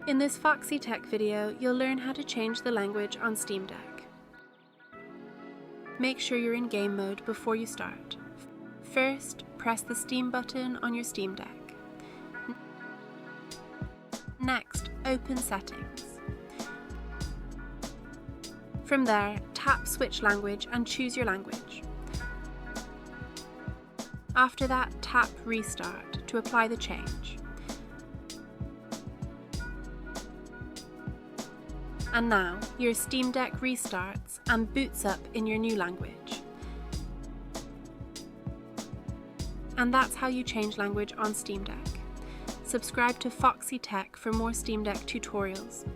In this Foxy Tech video, you'll learn how to change the language on Steam Deck. Make sure you're in game mode before you start. First, press the Steam button on your Steam Deck. Next, open Settings. From there, tap Switch Language and choose your language. After that, tap Restart to apply the change. And now, your Steam Deck restarts and boots up in your new language. And that's how you change language on Steam Deck. Subscribe to Foxy Tech for more Steam Deck tutorials.